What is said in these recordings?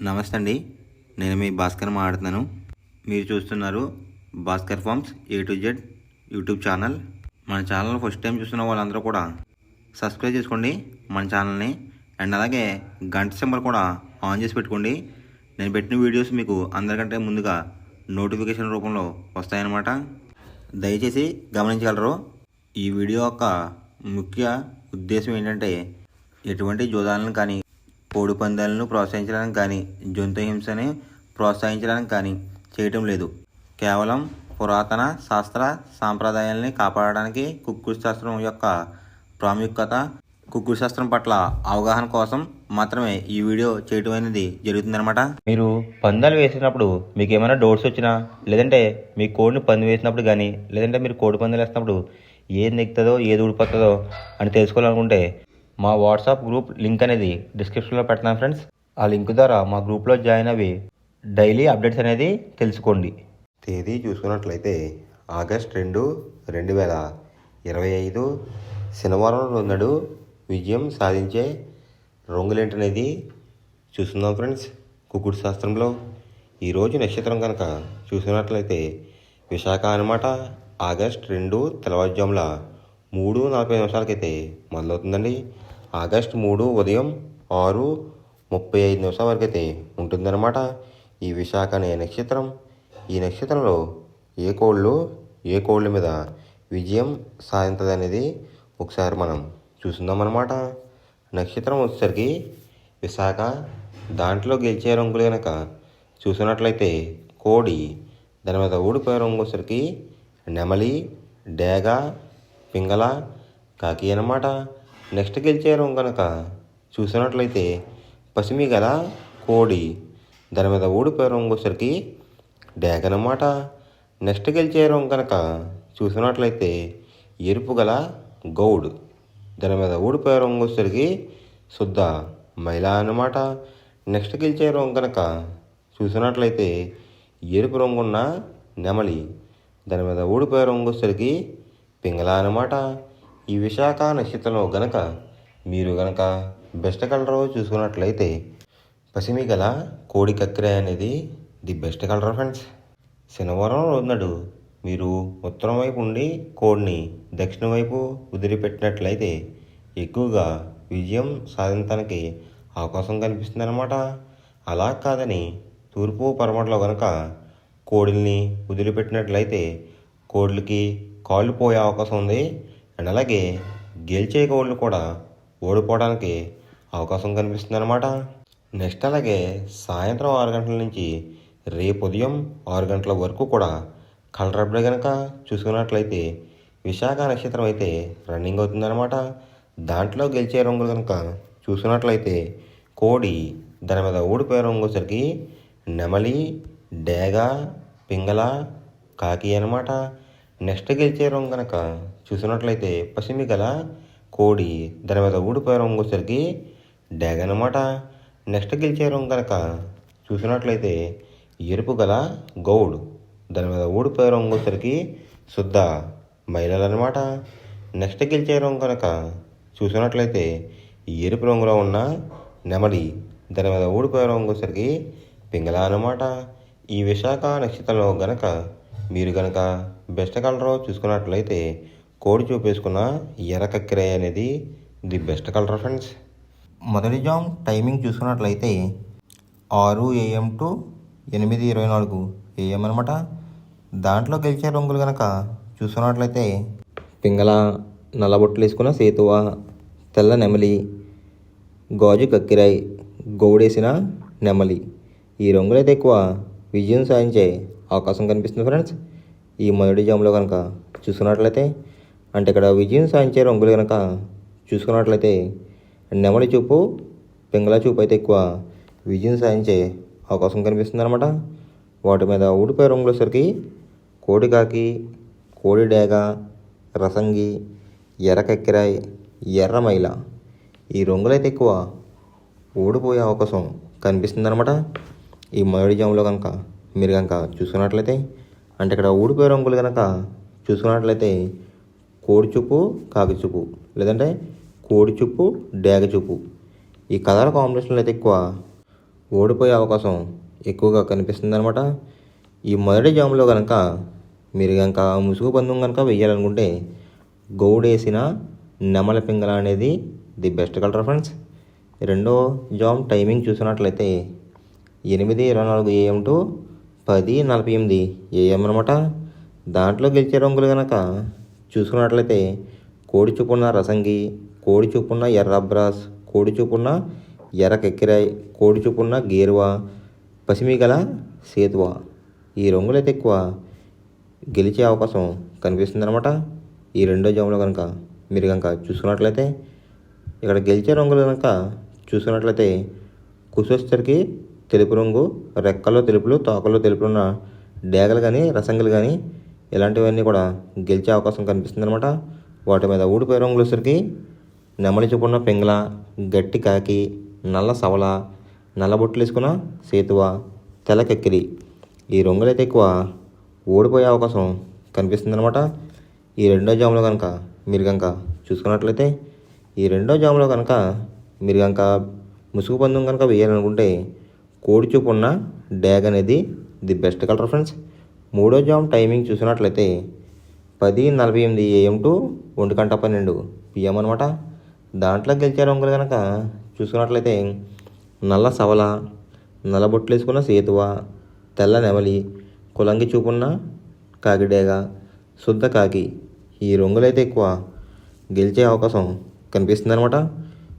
నమస్తే అండి. నేను మీ భాస్కర్ మాట్లాడుతున్నాను. మీరు చూస్తున్నారు Bhaskar farms A to Z YouTube channel. మన ఛానల్ ఫస్ట్ టైం చూస్తున్న వాళ్ళందరూ కూడా సబ్స్క్రైబ్ చేసుకోండి మన ఛానల్ని. అండ్ అలాగే గంట సింబల్ కూడా ఆన్ చేసి పెట్టుకోండి. నేను పెట్టిన వీడియోస్ మీకు అందరికంటే ముందుగా నోటిఫికేషన్ రూపంలో వస్తాయన్నమాట. దయచేసి గమనించగలరు. ఈ వీడియో యొక్క ముఖ్య ఉద్దేశం ఏంటంటే ఎటువంటి జోదాలను కానీ కోడి పందాలను ప్రోత్సహించడానికి కానీ జంతు హింసని ప్రోత్సహించడానికి కానీ చేయటం లేదు. కేవలం పురాతన శాస్త్ర సాంప్రదాయాల్ని కాపాడడానికి కుక్కుడు శాస్త్రం యొక్క ప్రాముఖ్యత, కుక్కుడు శాస్త్రం పట్ల అవగాహన కోసం మాత్రమే ఈ వీడియో చేయటం అనేది జరుగుతుందన్నమాట. మీరు పందాలు వేసినప్పుడు మీకు ఏమైనా డౌట్స్ వచ్చినా, లేదంటే మీ కోడిని పంది వేసినప్పుడు కానీ, లేదంటే మీరు కోడి పందాలు వేసినప్పుడు ఏది నెక్కుతుందో ఏది ఊడిపోతుందో అని తెలుసుకోవాలనుకుంటే మా వాట్సాప్ గ్రూప్ లింక్ అనేది డిస్క్రిప్షన్లో పెడతాను ఫ్రెండ్స్. ఆ లింక్ ద్వారా మా గ్రూప్లో జాయిన్ అవి డైలీ అప్డేట్స్ అనేది తెలుసుకోండి. తేదీ చూసుకున్నట్లయితే ఆగస్ట్ 2, 2025 శనివారం రోజు విజయం సాధించే రంగులేంటనేది చూస్తున్నాం ఫ్రెండ్స్. కుక్కుడు శాస్త్రంలో ఈరోజు నక్షత్రం కనుక చూసుకున్నట్లయితే విశాఖ అనమాట. ఆగస్ట్ 2 తెల్లవారుజాముల 3:45 మొదలవుతుందండి. ఆగస్ట్ 3 ఉదయం 6:35 వరకు అయితే ఉంటుందన్నమాట ఈ విశాఖ అనే నక్షత్రం. ఈ నక్షత్రంలో ఏ కోళ్ళ మీద విజయం సాధించదు అనేది ఒకసారి మనం చూస్తుందామన్నమాట. నక్షత్రం వచ్చేసరికి విశాఖ. దాంట్లో గెలిచే రంగులు కనుక చూసినట్లయితే కోడి, దాని మీద ఊడిపోయే రంగు వచ్చేసరికి నెమలి, డేగ, పింగళ, కాకి అన్నమాట. నెక్స్ట్ గెలిచే రంగు కనుక చూసినట్లయితే పసిమి గల కోడి, దాని మీద ఊడిపోయే రంగు వచ్చేసరికి డేగ అన్నమాట. నెక్స్ట్ గెలిచే రంగు కనుక చూసినట్లయితే ఎరుపు గల గౌడ్, దాని మీద ఊడిపోయే రంగు వచ్చేసరికి శుద్ధ మైల అన్నమాట. నెక్స్ట్ గెలిచే రంగు కనుక చూసినట్లయితే ఎరుపు రంగున్న నెమలి, దాని మీద ఊడిపోయే రంగు వచ్చేసరికి పింగళ అన్నమాట. ఈ విశాఖ నక్షత్రంలో గనక మీరు గనక బెస్ట్ కలర్ చూసుకున్నట్లయితే పసిమి గల కోడి కక్కిరాయ అనేది ది బెస్ట్ కలర్ ఫ్రెండ్స్. శనివారం రోజునాడు మీరు ఉత్తరం వైపు ఉండి కోడిని దక్షిణ వైపు వదిలిపెట్టినట్లయితే ఎక్కువగా విజయం సాధించడానికి అవకాశం కనిపిస్తుంది అన్నమాట. అలా కాదని తూర్పు పరమట్లో కనుక కోడిల్ని వదిలిపెట్టినట్లయితే కోడిలకి కాళ్ళు పోయే అవకాశం ఉంది. అండ్ అలాగే గెలిచే కోళ్ళు కూడా ఓడిపోవడానికి అవకాశం కనిపిస్తుంది అనమాట. నెక్స్ట్ అలాగే సాయంత్రం 6 గంటల నుంచి రేపు ఉదయం 6 గంటల వరకు కూడా కలర్ అప్డేట్ కనుక చూసుకున్నట్లయితే విశాఖ నక్షత్రం అయితే రన్నింగ్ అవుతుందన్నమాట. దాంట్లో గెలిచే రంగులు కనుక చూసుకున్నట్లయితే కోడి, దాని మీద ఊడిపోయే రంగు వచ్చరికి నెమలి, డేగ, పింగళ, కాకి అన్నమాట. నెక్స్ట్ గెలిచే రంగు కనుక చూసినట్లయితే పసిమి గల కోడి, దాని మీద ఊడిపోయే రంగు వచ్చరికి డేగ అనమాట. నెక్స్ట్ గెలిచే రంగు కనుక చూసినట్లయితే ఎరుపు గల గౌడ్, దాని మీద ఊడిపోయే రంగు వచ్చరికి శుద్ధ మైలలు అనమాట. నెక్స్ట్ గెలిచే రంగు కనుక చూసినట్లయితే ఎరుపు రంగులో ఉన్న నెమలి, దాని మీద ఊడిపోయే రంగు వచ్చరికి పింగళ అనమాట. ఈ విశాఖ నక్షత్రంలో గనక మీరు గనక బెస్ట్ కలర్ చూసుకున్నట్లయితే కోడి చూపేసుకున్న ఎర్ర కక్కిరాయ అనేది ది బెస్ట్ కలర్ ఫ్రెండ్స్. మొదటి జామ్ టైమింగ్ చూసుకున్నట్లయితే 6 AM to 8:24 AM అనమాట. దాంట్లో గెలిచే రంగులు కనుక చూసుకున్నట్లయితే పింగళ, నల్లబొట్లు వేసుకున్న సేతువ, తెల్ల నెమలి, గాజు కక్కిరాయ్, గౌడేసిన నెమలి. ఈ రంగులైతే ఎక్కువ విజయం సాధించే అవకాశం కనిపిస్తుంది ఫ్రెండ్స్. ఈ మొదటి జామ్లో కనుక చూసుకున్నట్లయితే అంటే ఇక్కడ విజయం సాధించే రంగులు కనుక చూసుకున్నట్లయితే నెమలి చూపు, పింగళ చూపు అయితే ఎక్కువ విజయం సాధించే అవకాశం కనిపిస్తుంది అనమాట. వాటి మీద ఊడిపోయే రంగులు వచ్చేసరికి కోడి కాకి, కోడి డేగ, రసంగి, ఎర్ర కక్కిరాయ్, ఎర్ర మైల. ఈ రంగులైతే ఎక్కువ ఓడిపోయే అవకాశం కనిపిస్తుంది అనమాట. ఈ మొదటి జామ్లో కనుక మీరు కనుక చూసుకున్నట్లయితే అంటే ఇక్కడ ఊడిపోయే రంగులు కనుక చూసుకున్నట్లయితే కోడి చూపు, కాకి చూపు, లేదంటే కోడి చూపు, డేగ చూపు. ఈ కలర్ కాంబినేషన్లో అయితే ఎక్కువ ఓడిపోయే అవకాశం ఎక్కువగా కనిపిస్తుంది అనమాట. ఈ మొదటి జాములో కనుక మీరు కనుక ముసుగు పందెం కనుక వేయాలనుకుంటే గౌడేసిన నెమల పింగళ అనేది ది బెస్ట్ కలర్ ఫ్రెండ్స్. రెండో జామ్ టైమింగ్ చూసినట్లయితే 8:24 AM టు 10:48 AM అనమాట. దాంట్లో గెలిచే రంగులు కనుక చూసుకున్నట్లయితే కోడి చూపున్న రసంగి, కోడి చూపున్న ఎర్ర అబ్రాస్, కోడి చూపున్న ఎర్ర కెక్కిరాయ్, కోడి చూపున్న గేరువా, పసిమి గల సేతువా. ఈ రంగులైతే ఎక్కువ గెలిచే అవకాశం కనిపిస్తుంది అనమాట. ఈ రెండో జాములో కనుక మీరు కనుక చూసుకున్నట్లయితే ఇక్కడ గెలిచే రంగులు కనుక చూసుకున్నట్లయితే కుసొచ్చరికి తెలుపు రంగు, రెక్కల్లో తెలుపులు, తోకల్లో తెలుపులు ఉన్న డేగలు కానీ రసంగులు కానీ ఇలాంటివన్నీ కూడా గెలిచే అవకాశం కనిపిస్తుంది అనమాట. వాటి మీద ఊడిపోయే రంగులు వచ్చరికి నెమలి చూపున్న పింగళ, గట్టి కాకి, నల్ల సవల, నల్ల బొట్లు వేసుకున్న సేతువ, తెల్ల కెక్కిరి. ఈ రంగులైతే ఎక్కువ ఓడిపోయే అవకాశం కనిపిస్తుంది అనమాట. ఈ రెండో జాములో కనుక మీరు కనుక చూసుకున్నట్లయితే ఈ రెండో జాములో కనుక మీరు కనుక ముసుగు పందెం కనుక వేయాలనుకుంటే కోడి చూపు ఉన్న డ్యాగ్ అనేది ది బెస్ట్ కలర్ ఫ్రెండ్స్. మూడో జామ్ టైమింగ్ చూసినట్లయితే 10:48 AM టు 1:12 PM అనమాట. దాంట్లో గెలిచే రంగులు కనుక చూసుకున్నట్లయితే నల్ల సవల, నల్ల బొట్లు వేసుకున్న సేతువ, తెల్ల నెమలి, కులంగి చూపున్న కాకిడేగ, శుద్ధ కాకి. ఈ రంగులైతే ఎక్కువ గెలిచే అవకాశం కనిపిస్తుంది అనమాట.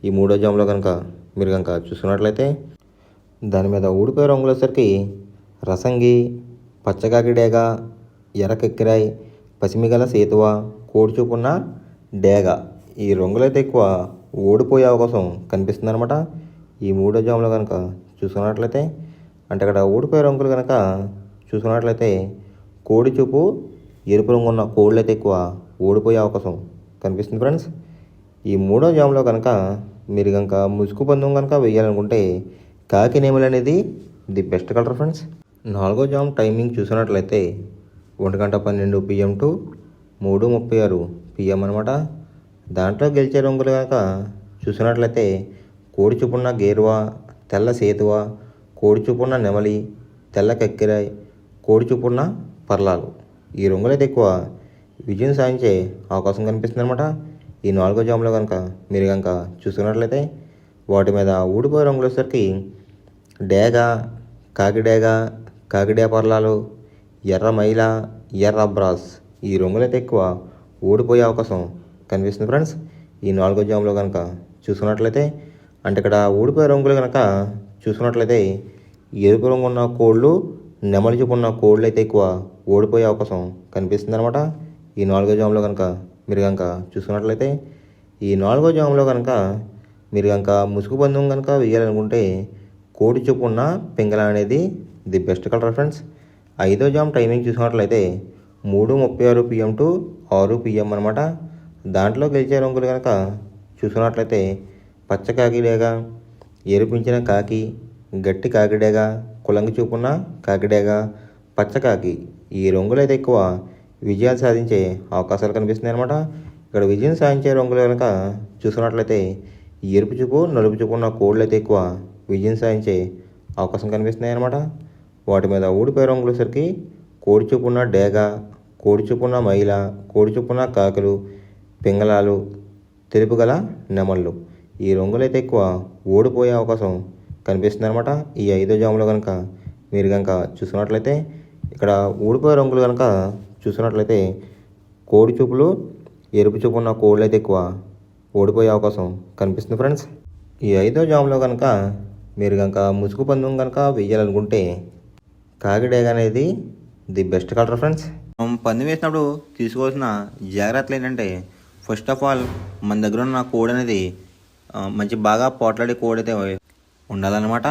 ఈ మూడో జాములో కనుక మీరు కనుక చూసుకున్నట్లయితే దాని మీద ఊడిపోయే రంగులు వచ్చేసరికి రసంగి, పచ్చకాకి డేగ, ఎర్ర కెక్కిరాయ్, పసిమిగల సేతువ, కోడి చూపున్న డేగ. ఈ రంగులైతే ఎక్కువ ఓడిపోయే అవకాశం కనిపిస్తుంది అనమాట. ఈ మూడో జాములో కనుక చూసుకున్నట్లయితే అంటే ఇక్కడ ఓడిపోయే రంగులు కనుక చూసుకున్నట్లయితే కోడి చూపు ఎరుపు రంగు ఉన్న కోళ్ళు అయితే ఎక్కువ ఓడిపోయే అవకాశం కనిపిస్తుంది ఫ్రెండ్స్. ఈ మూడో జాములో కనుక మీరు కనుక ముసుగు పందెం కనుక వేయాలనుకుంటే కాకి నెమలి అనేది ది బెస్ట్ కలర్ ఫ్రెండ్స్. నాలుగో జామ్ టైమింగ్ చూసినట్లయితే 1:12 PM టు 3:36 PM అనమాట. దాంట్లో గెలిచే రంగులు కనుక చూసినట్లయితే కోడి చూపున్న గేరువా, తెల్ల సేతువ, కోడి చూపున్న నెమలి, తెల్ల కెక్కిరాయ్, కోడి చూపున్న పర్లాలు. ఈ రంగులైతే ఎక్కువ విజయం సాధించే అవకాశం కనిపిస్తుంది అనమాట. ఈ నాలుగో జాములో కనుక మీరు కనుక చూసుకున్నట్లయితే వాటి మీద ఊడిపోయే రంగులు వచ్చేసరికి డేగ, కాకిడేగ, కాకిడే పర్లాలు, ఎర్ర మైల, ఎర్ర అబ్రాస్. ఈ రంగులైతే ఎక్కువ ఓడిపోయే అవకాశం కనిపిస్తుంది ఫ్రెండ్స్. ఈ నాలుగో జాములో కనుక చూసుకున్నట్లయితే అంటే ఇక్కడ ఊడిపోయే రంగులు కనుక చూసుకున్నట్లయితే ఎరుపు రంగు ఉన్న కోళ్ళు, నెమలి చూపు ఉన్న కోళ్ళు అయితే ఎక్కువ ఓడిపోయే అవకాశం కనిపిస్తుంది అనమాట. ఈ నాలుగో జాములో కనుక మీరు కనుక చూసుకున్నట్లయితే ఈ నాలుగో జాములో కనుక మీరు కనుక ముసుగు పందెం కనుక వేయాలనుకుంటే కోడి చూపు ఉన్న పింగళ అనేది ది బెస్ట్ కలర్ ఫ్రెండ్స్. ఐదో జామ్ టైమింగ్ చూసుకున్నట్లయితే 3:36 PM టు 6 PM అనమాట. దాంట్లో గెలిచే రంగులు కనుక చూసుకున్నట్లయితే పచ్చ కాకిడేగ, ఎరిపించిన కాకి, గట్టి కాకిడేగ, కులంగి చూపున్న కాకిడేగ, పచ్చ కాకి. ఈ రంగులైతే ఎక్కువ విజయాలు సాధించే అవకాశాలు కనిపిస్తున్నాయి అనమాట. ఇక్కడ విజయం సాధించే రంగులు కనుక చూసుకున్నట్లయితే ఎరుపు చూపు, నలుపు చూపు ఉన్న కోళ్ళు అయితే ఎక్కువ విజయం సాధించే అవకాశం కనిపిస్తున్నాయి అనమాట. వాటి మీద ఊడిపోయే రంగులు వచ్చేసరికి కోడి చూపున్న డేగ, కోడి చూపున్న మైల, కోడి చూపున్న కాకులు, పింగళాలు, తెలుపు గల నెమళ్ళు. ఈ రంగులైతే ఎక్కువ ఓడిపోయే అవకాశం కనిపిస్తుంది అనమాట. ఈ ఐదో జాములో కనుక మీరు కనుక చూసుకున్నట్లయితే ఇక్కడ ఊడిపోయే రంగులు కనుక చూసుకున్నట్లయితే కోడి చూపులు, ఎరుపు చూపు ఉన్న కోళ్ళు అయితే ఎక్కువ ఓడిపోయే అవకాశం కనిపిస్తుంది ఫ్రెండ్స్. ఈ ఐదో జాములో కనుక మీరు కనుక ముసుగు పందెం కనుక వేయాలనుకుంటే కాకిడేగ అనేది ది బెస్ట్ కలర్ ఫ్రెండ్స్. మనం పందెం వేసినప్పుడు తీసుకోవాల్సిన జాగ్రత్తలు ఏంటంటే ఫస్ట్ ఆఫ్ ఆల్ మన దగ్గర ఉన్న కోడి అనేది మంచి బాగా పోట్లాడే కోడి అయితే ఉండాలన్నమాట.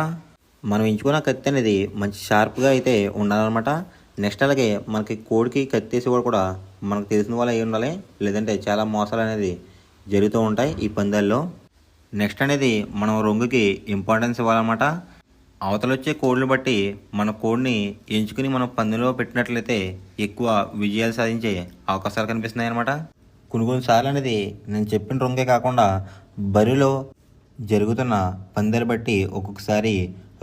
మనం ఎంచుకున్న కత్తి అనేది మంచి షార్ప్గా అయితే ఉండాలన్నమాట. నెక్స్ట్ అలాగే మనకి కోడికి కత్తి వేసేవాడు కూడా మనకు తెలిసిన వాళ్ళు అయి ఉండాలి, లేదంటే చాలా మోసాలు అనేది జరుగుతూ ఉంటాయి ఈ పందాల్లో. నెక్స్ట్ అనేది మనం రంగుకి ఇంపార్టెన్స్ ఇవ్వాలన్నమాట. అవతల వచ్చే కోడిని బట్టి మన కోడిని ఎంచుకుని మనం పందెంలో పెట్టినట్లయితే ఎక్కువ విజయాలు సాధించే అవకాశాలు కనిపిస్తున్నాయి అన్నమాట. కొన్నిసార్లు అనేది నేను చెప్పిన రంగే కాకుండా బరిలో జరుగుతున్న పందాలు బట్టి ఒక్కొక్కసారి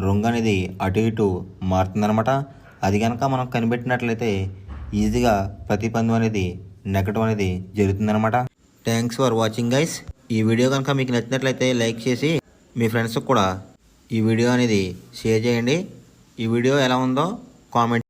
రంగు అనేది అటు ఇటు మారుతుందన్నమాట. అది కనుక మనం కనిపెట్టినట్లయితే ఈజీగా ప్రతి పందెం అనేది నెగ్గడం అనేది జరుగుతుందన్నమాట. Thanks for watching guys. ఈ వీడియో కనుక మీకు నచ్చినట్లయితే లైక్ చేసి మీ ఫ్రెండ్స్కి కూడా ఈ వీడియో అనేది షేర్ చేయండి. ఈ వీడియో ఎలా ఉందో కామెంట్